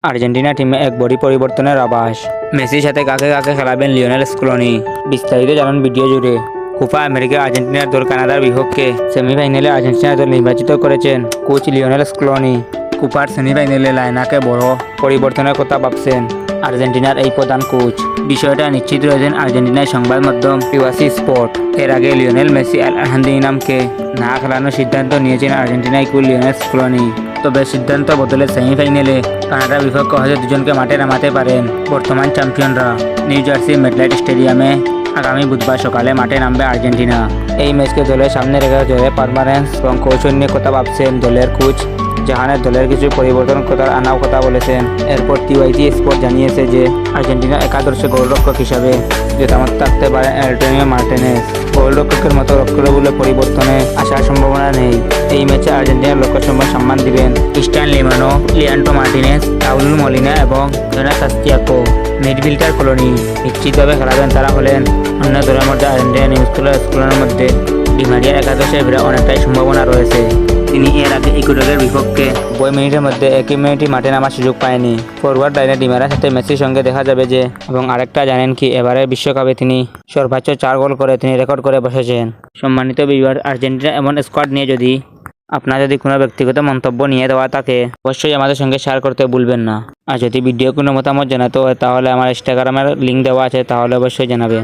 Argentina টিমে এক বড় পরিবর্তনের আভাস। মেসির সাথে কাকে কাকে খেলাবেন লিওনেল স্কলোনি, বিস্তারিত জানুন ভিডিও জুড়ে। কোপা আমেরিকা আর্জেন্টিনার দল কানাডার বিপক্ষে সেমিফাইনালে আর্জেন্টিনার দল নির্বাচিত করেছেন কোচ লিওনেল স্কলোনি। কোপার সেমিফাইনালে লাইনাকে বড় পরিবর্তনের কথা ভাবছেন আর্জেন্টিনার এই প্রধান কোচ। বিষয়টা নিশ্চিত রয়েছেন আর্জেন্টিনার সংবাদ মাধ্যম ইউএসি স্পোর্ট। এর আগে লিওনেল মেসি আর্জেন্টিনাকে না খেলানোর সিদ্ধান্ত নিয়েছেন আর্জেন্টিনার কোচ লিওনেল স্কলোনি। তবে সিদ্ধান্ত বদলে সেমিফাইনালে কানাডার বিপক্ষে হয়তো দুজনকে মাঠে নামাতে পারেন বর্তমান চ্যাম্পিয়নরা। নিউ জার্সি মেটলাইট স্টেডিয়ামে আগামী বুধবার সকালে মাঠে নামবে আর্জেন্টিনা। এই ম্যাচকে দলের সামনে রেখে দলের পারফরম্যান্স এবং কৌশল নিয়ে কথা ভাবছেন দলের কোচ জাহানের দলের কিছু পরিবর্তন আনাও কথা বলেছেন। এরপর টিওয়াইটি স্পোর্ট জানিয়েছে যে আর্জেন্টিনা একাদশে গোলরক্ষক হিসাবে জেতামত থাকতে পারেন অ্যান্টোনিও মার্টিনেজ। গোলরক্ষকের মতো রক্ষকগুলো পরিবর্তনে আসার সম্ভাবনা নেই। এই ম্যাচে আর্জেন্টিনার লক্ষ্যসমূহ সম্মান দিবেন ক্রিস্টিয়ান লিমানো, লিয়ান্ড্রো মার্টিনেজ, রাউল মলিনা এবং জোনাস সাস্তিয়াকো। মিডফিল্ডার কলোনি নিশ্চিতভাবে খেলাবেন তারা হলেন অন্য দলের মধ্যে আর্জেন্টিনা স্কুলের মধ্যে ডি মারিয়ার একাদশে ফেরার অনেকটাই সম্ভাবনা রয়েছে। তিনি এর আগে ইকুয়েডরের বিপক্ষে 90 মিনিটের মধ্যে 1 মিনিটই মাঠে নামার সুযোগ পায়নি। ফরওয়ার্ড লাইনে ডিমারার সাথে মেসির সঙ্গে দেখা যাবে যে। এবং আরেকটা জানেন কি, এবারের বিশ্বকাপে তিনি সর্বোচ্চ 4 গোল করে তিনি রেকর্ড করে বসেছেন। সম্মানিত ভিউয়ার, আর্জেন্টিনা এমন স্কোয়াড নিয়ে আপনার যদি কোনো ব্যক্তিগত মন্তব্য নিয়ে দেওয়া থাকে অবশ্যই আমাদের সঙ্গে শেয়ার করতে ভুলবেন না। আর যদি ভিডিও কোনো মতামত জানাতে হয় তাহলে আমার ইনস্টাগ্রামের লিঙ্ক দেওয়া আছে, তাহলে অবশ্যই জানাবেন।